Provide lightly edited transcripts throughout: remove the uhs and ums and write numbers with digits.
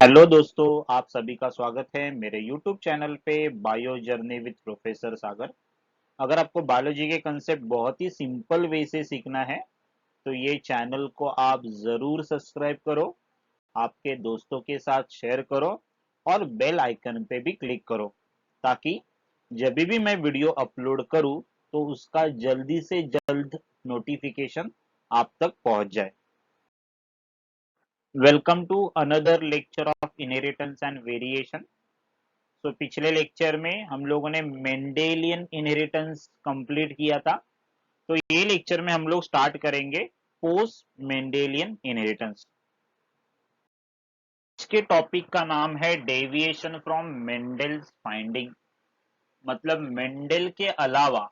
Hello दोस्तों, आप सभी का स्वागत है मेरे YouTube चैनल पे बायो जर्नी विद प्रोफेसर सागर। अगर आपको बायोलॉजी के कंसेप्ट बहुत ही सिंपल वे से सीखना है तो ये चैनल को आप ज़रूर सब्सक्राइब करो, आपके दोस्तों के साथ शेयर करो और बेल आइकन पे भी क्लिक करो ताकि जब भी मैं वीडियो अपलोड करूँ तो उसका जल्दी से जल्द नोटिफिकेशन आप तक पहुंच जाए। Welcome to another lecture of inheritance and variation. तो पिछले लेक्चर में हम लोगों ने मेंडेलियन इनहेरिटेंस कंप्लीट किया था। तो ये लेक्चर में हम लोग स्टार्ट करेंगे पोस्ट मेंडेलियन इनहेरिटेंस। इसके टॉपिक का नाम है डेविएशन फ्रॉम मेंडल्स फाइंडिंग। मतलब मेंडल के अलावा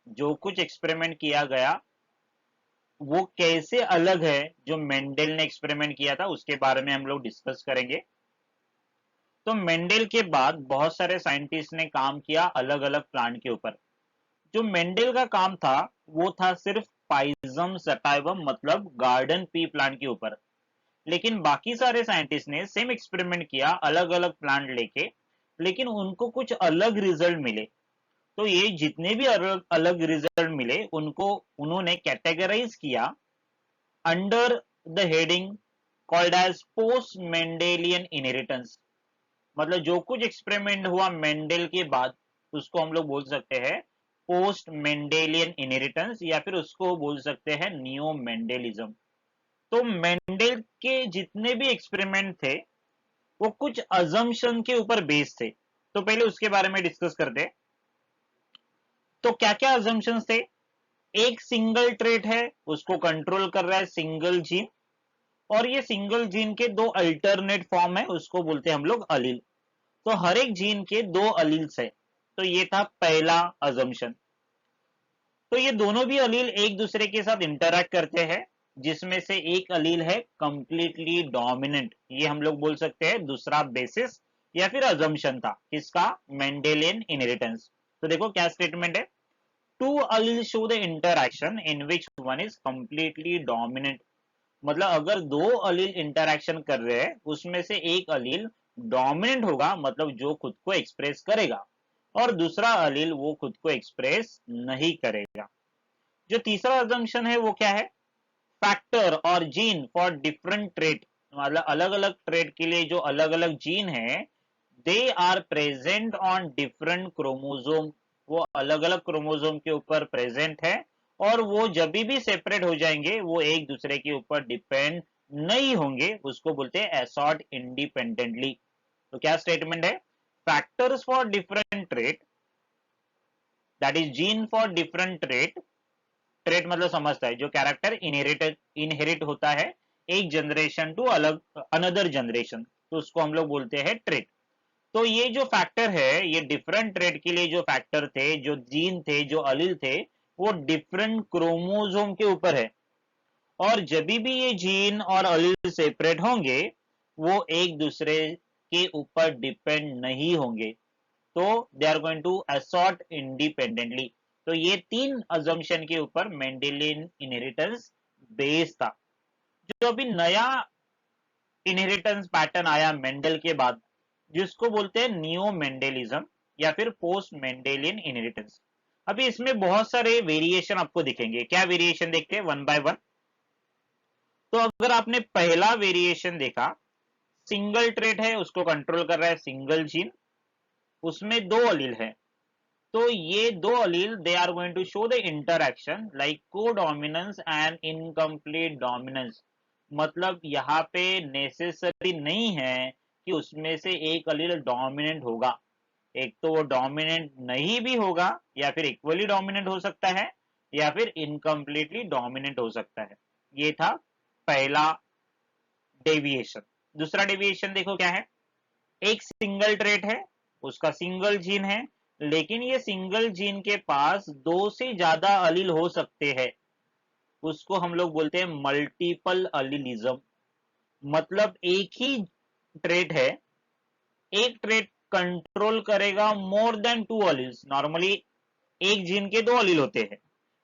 जो कुछ एक्सपेरिमेंट किया गया वो कैसे अलग है जो मेंडल ने एक्सपेरिमेंट किया था उसके बारे में हम लोग डिस्कस करेंगे। तो मेंडल के बाद बहुत सारे साइंटिस्ट ने काम किया अलग अलग प्लांट के ऊपर। जो मेंडल का काम था वो था सिर्फ पाइजम सटाइवम मतलब गार्डन पी प्लांट के ऊपर। लेकिन बाकी सारे साइंटिस्ट ने सेम एक्सपेरिमेंट किया अलग अलग प्लांट लेके, लेकिन उनको कुछ अलग रिजल्ट मिले। तो ये जितने भी अलग अलग रिजल्ट मिले उनको उन्होंने कैटेगराइज किया under the heading called as post Mendelian inheritance. मतलब जो कुछ एक्सपेरिमेंट हुआ मेंडल के बाद उसको हम लोग बोल सकते हैं पोस्ट मेंडेलियन इनहेरिटेंस या फिर उसको बोल सकते हैं नियो मेंडेलिज्म। तो मेंडल के जितने भी एक्सपेरिमेंट थे वो कुछ अजम्पशन के ऊपर बेस्ड थे। तो पहले उसके बारे में डिस्कस करते हैं। तो क्या क्या अजम्पशंस थे? एक सिंगल ट्रेट है, उसको कंट्रोल कर रहा है सिंगल जीन, और ये सिंगल जीन के दो अल्टरनेट फॉर्म है, उसको बोलते हैं हम लोग अलील। तो हर एक जीन के दो अलील्स है। तो ये था पहला अजम्पशन। तो ये दोनों भी अलील एक दूसरे के साथ इंटरैक्ट करते हैं, जिसमें से एक अलील है कंप्लीटली डोमिनेंट। ये हम लोग बोल सकते हैं दूसरा बेसिस या फिर अजम्पशन था किसका? Mendelian inheritance. तो देखो क्या स्टेटमेंट है। Two allele show the interaction in which one is completely dominant. मतलब अगर दो अलील इंटरैक्शन कर रहे हैं उसमें से एक अलील डोमिनेंट होगा, मतलब जो खुद को एक्सप्रेस करेगा, और दूसरा अलील वो खुद को एक्सप्रेस नहीं करेगा। जो तीसरा अजम्पशन है वो क्या है? फैक्टर और जीन फॉर डिफरेंट ट्रेट। मतलब अलग अलग ट्रेट के लिए जो अलग अलग जीन है they are present on different chromosome. वो अलग अलग क्रोमोसोम के ऊपर प्रेजेंट है और वो जब भी सेपरेट हो जाएंगे वो एक दूसरे के ऊपर डिपेंड नहीं होंगे, उसको बोलते हैं असॉर्ट इंडिपेंडेंटली। तो क्या स्टेटमेंट है? Factors for different trait, that is gene for different trait. Trait मतलब समझता है जो कैरेक्टर इनहेरिट होता है एक जनरेशन टू अलग अनदर जनरेशन, तो उसको हम लोग बोलते हैं ट्रेट। तो ये जो फैक्टर है ये डिफरेंट ट्रेड के लिए जो फैक्टर थे, जो जीन थे, जो अलील थे, वो डिफरेंट क्रोमोसोम के ऊपर है। और जब भी ये जीन और अलील सेपरेट होंगे वो एक दूसरे के ऊपर डिपेंड नहीं होंगे। तो they are going to assort independently. तो ये तीन अजम्पशन के ऊपर मेंडेलियन इनहेरिटेंस बेस था। जो अभी नया इनहेरिटेंस पैटर्न आया मेंडल के बाद जिसको बोलते हैं नियो मेंडेलिज्म या फिर पोस्ट मेंडेलियन इनहेरिटेंस। अभी इसमें बहुत सारे वेरिएशन आपको दिखेंगे। क्या वेरिएशन देखते हैं वन बाय वन। तो अगर आपने पहला वेरिएशन देखा, सिंगल ट्रेट है उसको कंट्रोल कर रहा है सिंगल जीन, उसमें दो अलील है। तो ये दो allele they are going to show the interaction like codominance and incomplete dominance. मतलब यहाँ पे नेसेसरी नहीं है कि उसमें से एक अलील डोमिनेंट होगा। एक तो वो डोमिनेंट नहीं भी होगा या फिर इक्वली डोमिनेंट हो सकता है या फिर इनकम्प्लीटली डोमिनेंट हो सकता है। ये था पहला डेविएशन। दूसरा डेविएशन देखो क्या है। एक सिंगल ट्रेट है, उसका सिंगल जीन है, लेकिन ये सिंगल जीन के पास दो से ज्यादा अलील हो सकते हैं। उसको हम लोग बोलते हैं मल्टीपल अलीलिज्म। मतलब एक ही ट्रेट है, एक ट्रेट कंट्रोल करेगा मोर देन टू अलील्स। नॉर्मली एक जीन के दो अलील होते हैं,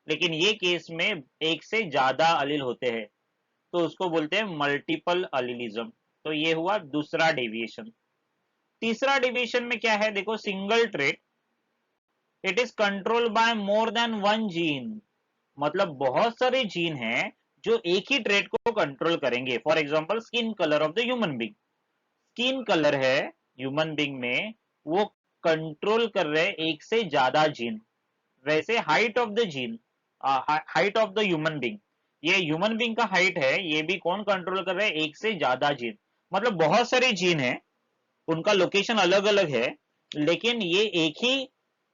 लेकिन ये केस में एक से ज्यादा अलील होते हैं, तो उसको बोलते हैं मल्टीपल अलीलिज्म। तो ये हुआ दूसरा डेविएशन। तीसरा डेविएशन में क्या है देखो, single trait, it is controlled by more than one gene. मतलब बहुत सारे जीन हैं जो एक ही ट्रेट को कंट्रोल करेंगे। For example skin colour of the human being, skin colour है ह्यूमन बीइंग में, वो कंट्रोल कर रहे एक से ज्यादा जीन। वैसे height of the gene, height of the human being, ये ह्यूमन बीइंग का हाइट है, ये भी कौन कंट्रोल कर रहा है, एक से ज्यादा जीन। मतलब बहुत सारे जीन है, उनका लोकेशन अलग अलग है, लेकिन ये एक ही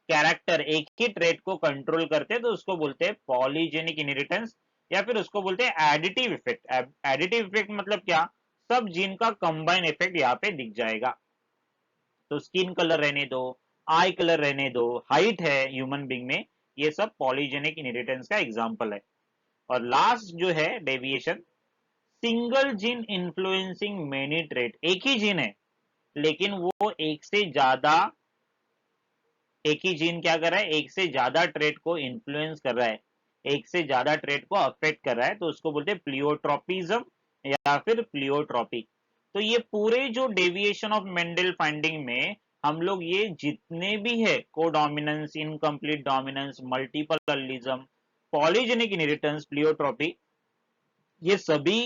कैरेक्टर, एक ही ट्रेट को कंट्रोल करते हैं, तो उसको बोलते हैं पॉलीजेनिक इनहेरिटेंस, या फिर उसको बोलते हैं एडिटिव इफेक्ट। एडिटिव इफेक्ट मतलब क्या, सब जीन का कंबाइन इफेक्ट यहाँ पे दिख जाएगा। तो स्किन कलर रहने दो, आई कलर रहने दो, हाइट है ह्यूमन बीइंग में, ये सब पॉलीजेनिक इनहेरिटेंस का एग्जांपल है। और लास्ट जो है deviation, single gene influencing many trait. एक ही जीन है लेकिन वो एक ही जीन क्या कर रहा है, एक से ज्यादा ट्रेट को इन्फ्लुएंस कर रहा है, एक से ज्यादा ट्रेट को अफेक्ट कर रहा है, तो उसको बोलते हैं प्लियोट्रोपिज्म या फिर प्लियोट्रोपी। तो ये पूरे जो डेविएशन ऑफ मेंडल फाइंडिंग में हम लोग ये जितने भी है, codominance, incomplete dominance, multiple allelism, polygenic inheritance, pleiotropy, ये सभी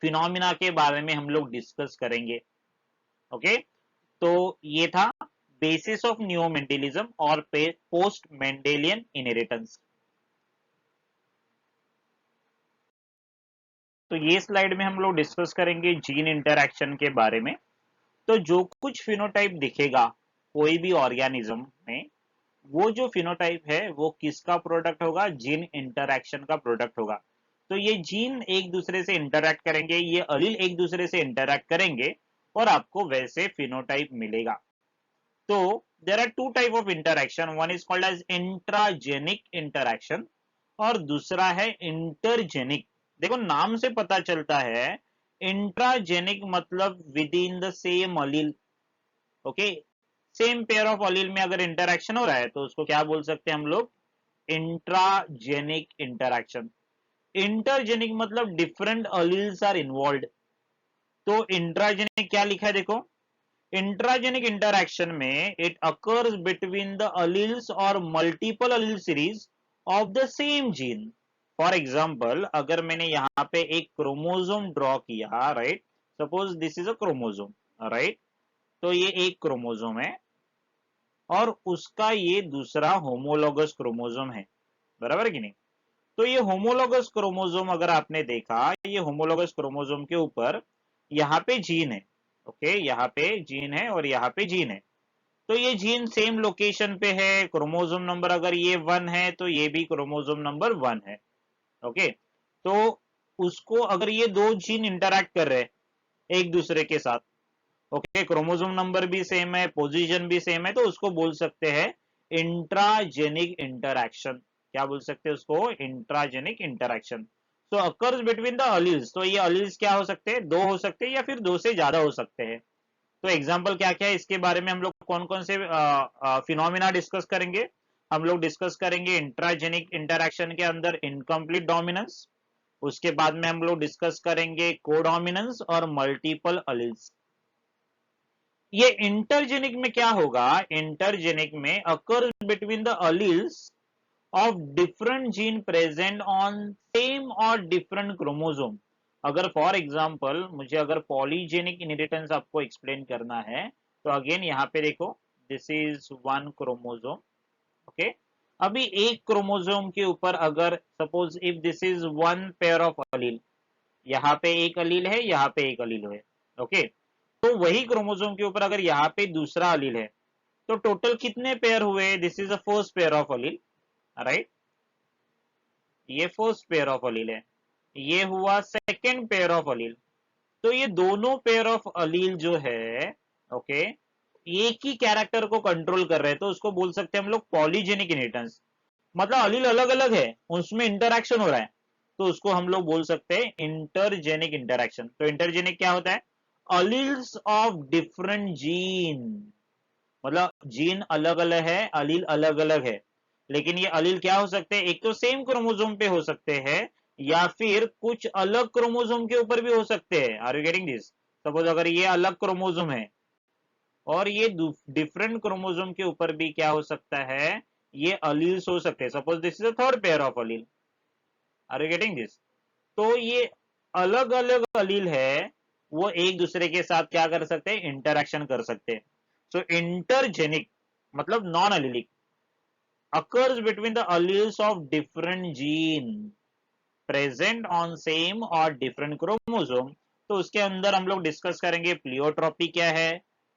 फिनोमिना के बारे में हम लोग डिस्कस करेंगे। ओके, तो ये था बेसिस ऑफ न्यू मेंडेलिज्म और पोस्ट मेंडेलियन इनहेरिटेंस। तो ये स्लाइड में हम लोग डिस्कस करेंगे जीन इंटरैक्शन के बारे में। तो जो कुछ फिनोटाइप दिखेगा कोई भी ऑर्गेनिज्म में, वो जो फिनोटाइप है वो किसका प्रोडक्ट होगा, जीन इंटरैक्शन का प्रोडक्ट होगा। तो ये जीन एक दूसरे से इंटरैक्ट करेंगे, ये अलील एक दूसरे से इंटरैक्ट करेंगे और आपको वैसे फिनोटाइप मिलेगा। तो there are two type of interaction, one is called as intragenic interaction और दूसरा है इंटरजेनिक। देखो नाम से पता चलता है, इंट्राजेनिक मतलब within the same allele. Okay, same pair of allele में अगर इंटरैक्शन हो रहा है तो उसको क्या बोल सकते हैं हम लोग, इंट्राजेनिक इंटरैक्शन। इंटरजेनिक मतलब डिफरेंट अलील्स आर इन्वॉल्व। तो इंट्राजेनिक क्या लिखा है देखो, इंट्राजेनिक इंटरैक्शन में it occurs between the alleles और multiple allele series of the same gene. For example अगर मैंने यहाँ पे एक क्रोमोजोम ड्रॉ किया, right, suppose this is a chromosome, right, तो ये एक क्रोमोजोम है और उसका ये दूसरा होमोलोगस क्रोमोजोम है, बराबर कि नहीं। तो ये होमोलोगस क्रोमोजोम अगर आपने देखा, ये होमोलोगस क्रोमोजोम के ऊपर यहाँ पे जीन है, ओके, यहाँ पे जीन है और यहाँ पे जीन है। तो ये जीन सेम लोकेशन पे है, क्रोमोजोम नंबर अगर ये 1 है तो ये भी क्रोमोजोम नंबर 1 है। ओके, तो उसको अगर ये दो जीन इंटरैक्ट कर रहे हैं एक दूसरे के साथ, ओके, क्रोमोजोम नंबर भी सेम है, पोजीशन भी सेम है, तो उसको बोल सकते हैं इंट्राजेनिक इंटरैक्शन। क्या बोल सकते हैं उसको, इंट्राजेनिक इंटरैक्शन। तो अकर्स बिटवीन द अलील्स, तो ये अलील्स क्या हो सकते हैं, दो हो सकते हैं या फिर दो से ज्यादा हो सकते हैं। तो एग्जाम्पल क्या क्या है इसके बारे में हम लोग कौन कौन से फिनोमिना डिस्कस करेंगे, हम लोग डिस्कस करेंगे इंट्राजेनिक इंटरैक्शन के अंदर इनकम्प्लीट डोमिनेंस, उसके बाद में हम लोग डिस्कस करेंगे कोडोमिनेंस और मल्टीपल अलील्स। ये इंटरजेनिक में क्या होगा, इंटरजेनिक में occur between the alleles of different gene present on same और डिफरेंट क्रोमोसोम। अगर फॉर एग्जांपल मुझे अगर पॉलीजेनिक इनहेरिटेंस आपको एक्सप्लेन करना है, तो अगेन यहाँ पे देखो, this is one chromosome, okay. अभी एक क्रोमोसोम के ऊपर अगर suppose if this is one pair of allele, यहाँ पे एक अलील है, यहाँ पे एक अलील है, ओके, तो वही क्रोमोसोम के ऊपर अगर यहाँ पे दूसरा अलील है, तो टोटल कितने पेयर हुए, this is the first pair of allele, right, ये फर्स्ट पेयर ऑफ अलील है, ये हुआ सेकेंड पेयर ऑफ अलील। तो ये दोनों पेयर ऑफ अलील जो है, ओके, एक ही कैरेक्टर को कंट्रोल कर रहे हैं, तो उसको बोल सकते हैं हम लोग पॉलीजेनिक इनहेरिटेंस। मतलब अलील अलग अलग है, उसमें इंटरैक्शन हो रहा है, तो उसको हम लोग बोल सकते हैं इंटरजेनिक इंटरैक्शन। तो इंटरजेनिक क्या होता है, अलील्स ऑफ डिफरेंट जीन, मतलब जीन अलग अलग है, अलील अलग अलग है, लेकिन ये अलील क्या हो सकते हैं, एक तो सेम क्रोमोसोम पे हो सकते हैं या फिर कुछ अलग क्रोमोसोम के ऊपर भी हो सकते हैं। Are you getting this? Suppose अगर ये अलग क्रोमोसोम है और ये डिफरेंट क्रोमोसोम के ऊपर भी क्या हो सकता है, ये अलील्स हो सकते हैं। Suppose this is a third pair of allele. Are you getting this? तो ये अलग अलग अलील है, वो एक दूसरे के साथ क्या कर सकते हैं, इंटरेक्शन कर सकते हैं। सो इंटरजेनिक मतलब non allelic occurs between the alleles of different gene present on same और डिफरेंट क्रोमोसोम। तो उसके अंदर हम लोग डिस्कस करेंगे प्लियोट्रॉपी क्या है,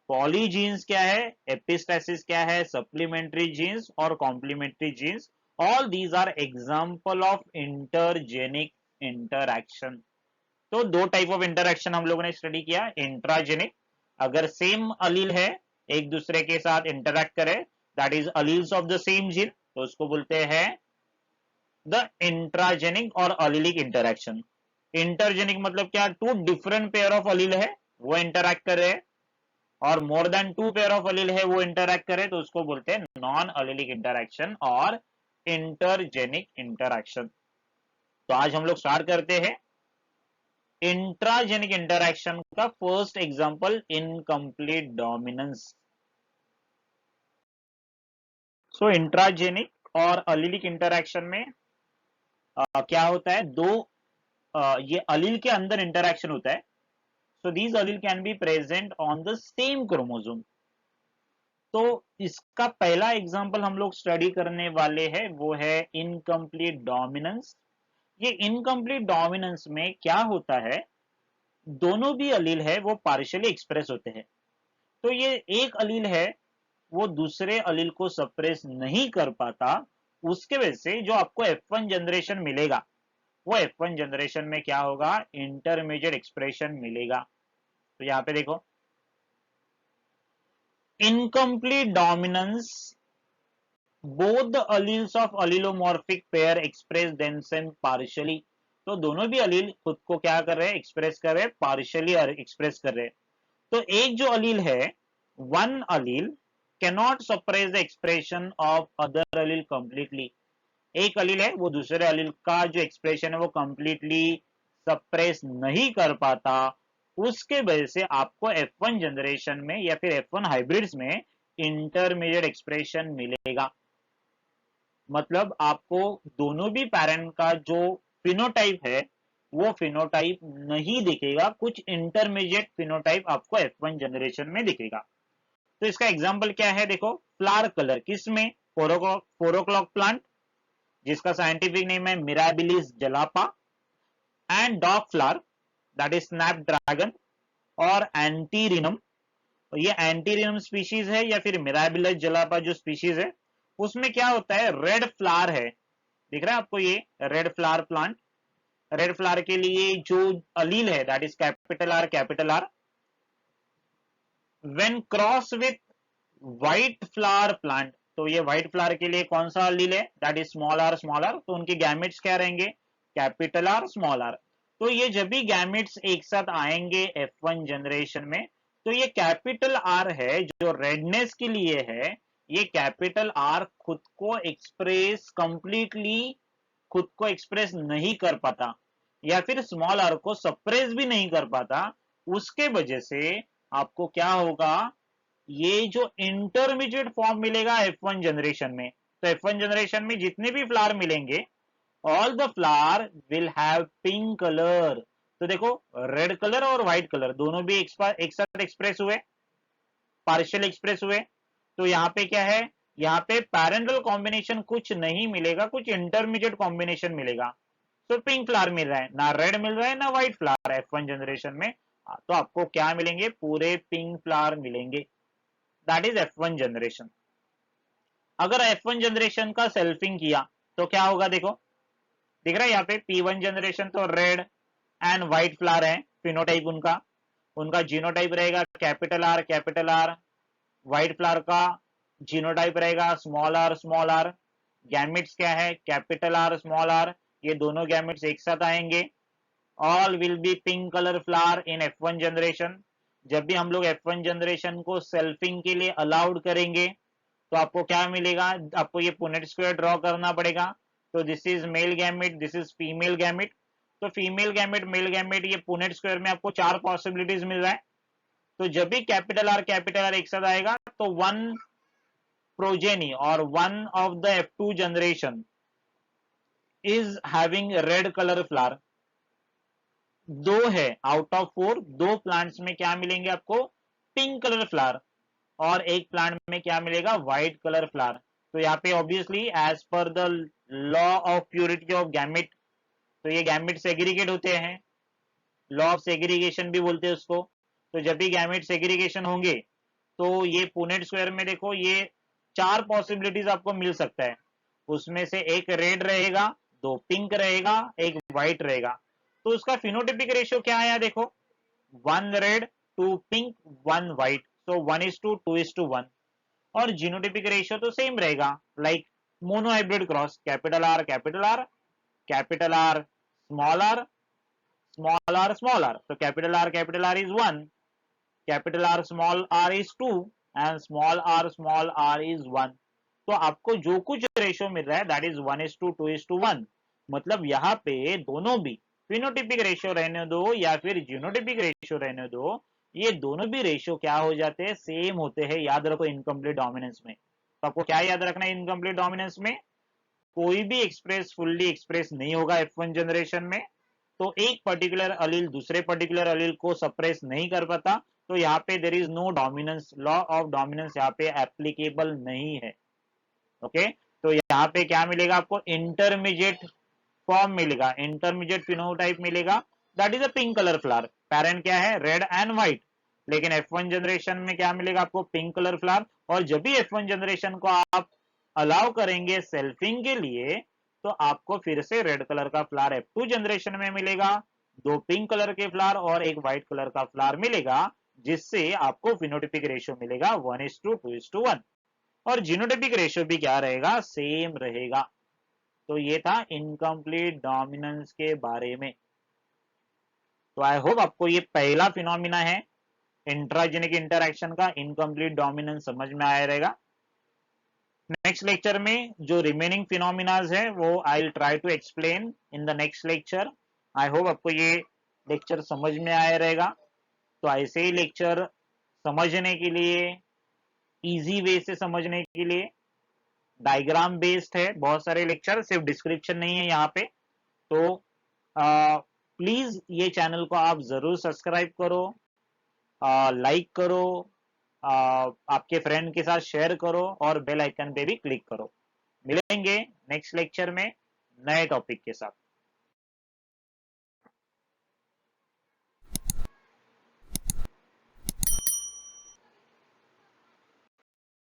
पॉलीजीन्स क्या है, एपिस्टेसिस क्या है, सप्लीमेंट्री जीन्स और complementary genes. All these are example of intergenic interaction. तो दो टाइप ऑफ इंटरैक्शन हम लोगों ने स्टडी किया। इंट्राजेनिक, अगर सेम अलील है एक दूसरे के साथ इंटरैक्ट करे, that is alleles of the same gene, तो उसको बोलते हैं द इंट्राजेनिक और अलीलिक इंटरैक्शन। इंटरजेनिक मतलब क्या, two different pair of allele है वो इंटरैक्ट कर रहे हैं, और more than two pair of allele है वो इंटरैक्ट करे, तो उसको बोलते हैं नॉन अलीलिक इंटरैक्शन और इंटरजेनिक इंटरैक्शन। तो आज हम लोग स्टार्ट करते हैं इंट्राजेनिक इंटरैक्शन का फर्स्ट एग्जांपल, इनकम्प्लीट डोमिनेंस। सो इंट्राजेनिक और अलीलिक इंटरैक्शन में क्या होता है, दो ये अलील के अंदर इंटरैक्शन होता है। So these allele can be present on the same chromosome. तो इसका पहला एग्जांपल हम लोग स्टडी करने वाले हैं, वो है इनकम्प्लीट डोमिनेंस। ये इनकम्प्लीट डोमिनेंस में क्या होता है, दोनों भी अलील है वो पार्शियली एक्सप्रेस होते हैं। तो ये एक अलील है वो दूसरे अलील को सप्रेस नहीं कर पाता, उसके वजह से जो आपको F1 जनरेशन मिलेगा, वो F1 जनरेशन में क्या होगा, इंटरमीडिएट एक्सप्रेशन मिलेगा। तो यहां पे देखो, incomplete dominance, both the alleles of allelomorphic pair express themselves partially। तो दोनों भी अलील खुद को क्या कर रहे हैं, एक्सप्रेस कर रहे हैं, पार्शियली एक्सप्रेस कर रहे हैं। तो एक जो अलील है, one allele can not suppress the expression of other allele completely. एक अलील है वो दूसरे अलील का जो एक्सप्रेशन है वो कंप्लीटली सप्रेस नहीं कर पाता, उसके वजह से आपको F1 जनरेशन में या फिर F1 हाइब्रिड्स में इंटरमीडिएट एक्सप्रेशन मिलेगा। मतलब आपको दोनों भी पैरेंट का जो फिनोटाइप है वो फिनोटाइप नहीं दिखेगा, कुछ इंटरमीडिएट फिनोटाइप आपको F1 जनरेशन में दिखेगा। तो इसका एग्जांपल क्या है, देखो, फ्लावर कलर किसमें, फोरोक्लॉक प्लांट जिसका साइंटिफिक नेम है mirabilis जलापा, and dog flower that is Snapdragon, और एंटीरिनम। ये एंटीरिनम स्पीशीज है या फिर मिराबिलिस जलापा जो स्पीशीज है, उसमें क्या होता है, रेड फ्लावर है। दिख रहा है आपको ये red flower plant. Red flower के लिए जो अलील है that is capital R, capital are. When cross with white flower plant, तो ये व्हाइट फ्लावर के लिए कौन सा अलील है, that is small R, small R. तो उनके गैमेट्स क्या रहेंगे, कैपिटल आर, स्मॉल आर। तो ये जब भी गैमेट्स एक साथ आएंगे F1 जनरेशन में, तो ये कैपिटल आर है जो रेडनेस के लिए है, ये कैपिटल आर खुद को एक्सप्रेस कंप्लीटली, खुद को एक्सप्रेस नहीं कर पाता, या फिर स्मॉल आर को सप्रेस भी नहीं कर पाता। उसके वजह से आपको क्या होगा, ये जो इंटरमीडिएट फॉर्म मिलेगा F1 जनरेशन में। तो F1 जनरेशन में जितने भी फ्लावर मिलेंगे, all the flower will have pink colour. तो देखो, रेड कलर और व्हाइट कलर दोनों भी एक साथ एक्सप्रेस हुए, पार्शियल एक्सप्रेस हुए। तो यहाँ पे क्या है, यहाँ पे पैरेंटल कॉम्बिनेशन कुछ नहीं मिलेगा, कुछ इंटरमीडिएट कॉम्बिनेशन मिलेगा। तो पिंक फ्लावर मिल रहा है, ना रेड मिल रहा है ना व्हाइट फ्लावर F1 जनरेशन में। तो आपको क्या मिलेंगे, पूरे पिंक फ्लावर मिलेंगे, दैट इज F1 जनरेशन। अगर F1 जनरेशन का सेल्फिंग किया तो क्या होगा, देखो, दिख रहा है यहाँ पे P1 जनरेशन तो रेड एंड व्हाइट फ्लावर है, फिनोटाइप उनका, उनका जीनोटाइप रहेगा capital R, capital R. White flower का जीनोटाइप रहेगा small R, small R. Gametes क्या है, कैपिटल आर, स्मॉल आर। ये दोनों गैमेट्स एक साथ आएंगे, all will be pink colour flower in F1 generation. जब भी हम लोग F1 जनरेशन को सेल्फिंग के लिए अलाउड करेंगे, तो आपको क्या मिलेगा, आपको ये पुनेट स्क्वायर ड्रॉ करना पड़ेगा। तो this is male gamete, this is female gamete. तो फीमेल गैमेट, मेल गैमेट, ये पुनेट स्क्वायर में आपको 4 पॉसिबिलिटीज मिल रहा है। तो जब भी कैपिटल आर एक साथ आएगा तो वन प्रोजेनी और one of the F2 generation is having red colour flower. दो है आउट ऑफ 4, दो प्लांट्स में क्या मिलेंगे आपको, पिंक कलर फ्लावर, और एक प्लांट में क्या मिलेगा, व्हाइट कलर फ्लावर। तो यहाँ पे obviously as per the law of purity of gamete, तो ये गैमेट सेग्रीगेट होते हैं, लॉ ऑफ सेग्रीगेशन भी बोलते हैं उसको। तो जब भी गैमेट सेग्रीगेशन होंगे तो ये पुनेट स्क्वायर में देखो ये 4 पॉसिबिलिटीज आपको मिल सकता है। उसमें से एक रेड रहेगा, 2 पिंक रहेगा, एक व्हाइट रहेगा। तो उसका फिनोटिपिक रेशियो क्या आया देखो, 1 रेड 2 पिंक 1 व्हाइट, सो 1:2 2:1। और जीनोटिपिक रेशियो तो सेम रहेगा, like monohybrid cross, capital R capital R, capital R small R, small R small R. तो capital R is 1, capital R small R is 2 and small R is 1। तो आपको जो कुछ ratio मिल रहा है that is 1:2 2:1। मतलब यहाँ पे दोनों भी फिनोटिपिक रेशियो रहने दो या फिर जीनोटिपिक रेशियो रहने दो, ये दोनों भी रेशियो क्या हो जाते हैं, सेम होते हैं। याद रखो इनकम्प्लीट डोमिनेंस में, तो आपको क्या याद रखना है इनकम्प्लीट डोमिनेंस में, कोई भी एक्सप्रेस फुल्ली एक्सप्रेस नहीं होगा F1 जनरेशन में। तो एक पर्टिकुलर अलील दूसरे पर्टिकुलर अलील को सप्रेस नहीं कर पाता। तो यहाँ पे there is no dominance, law of dominance यहाँ पे एप्लीकेबल नहीं है। ओके, तो यहाँ पे क्या मिलेगा आपको, इंटरमीडिएट फॉर्म मिलेगा, इंटरमीडिएट फिनोटाइप मिलेगा, that is a pink colour flower. Parent क्या है, रेड एंड व्हाइट। लेकिन F1 जनरेशन में क्या मिलेगा आपको, पिंक कलर फ्लावर। और जब भी F1 जनरेशन को आप अलाउ करेंगे सेल्फिंग के लिए, तो आपको फिर से रेड कलर का फ्लावर F2 जनरेशन में मिलेगा, 2 पिंक कलर के फ्लावर और एक व्हाइट कलर का फ्लावर मिलेगा, जिससे आपको फिनोटिपिक रेशियो मिलेगा 1:2 2:1। और जीनोटिपिक रेशियो भी क्या रहेगा, सेम रहेगा। तो ये था इनकम्प्लीट डोमिनेंस के बारे में। तो आई होप आपको ये पहला फिनोमिना है इंट्राजेनिक इंटरैक्शन का, इनकम्प्लीट डोमिनेंस, समझ में आया रहेगा। नेक्स्ट लेक्चर में जो रिमेनिंग फिनोमिनाज है वो I will try to explain in the next lecture. I hope आपको ये लेक्चर समझ में आया रहेगा। तो ऐसे ही लेक्चर समझने के लिए, इजी वे से समझने के लिए, डायग्राम बेस्ड है बहुत सारे लेक्चर, सिर्फ डिस्क्रिप्शन नहीं है यहाँ पे। तो प्लीज ये चैनल को आप जरूर सब्सक्राइब करो, लाइक करो, आपके फ्रेंड के साथ शेयर करो और बेल आइकन पे भी क्लिक करो। मिलेंगे नेक्स्ट लेक्चर में नए टॉपिक के साथ।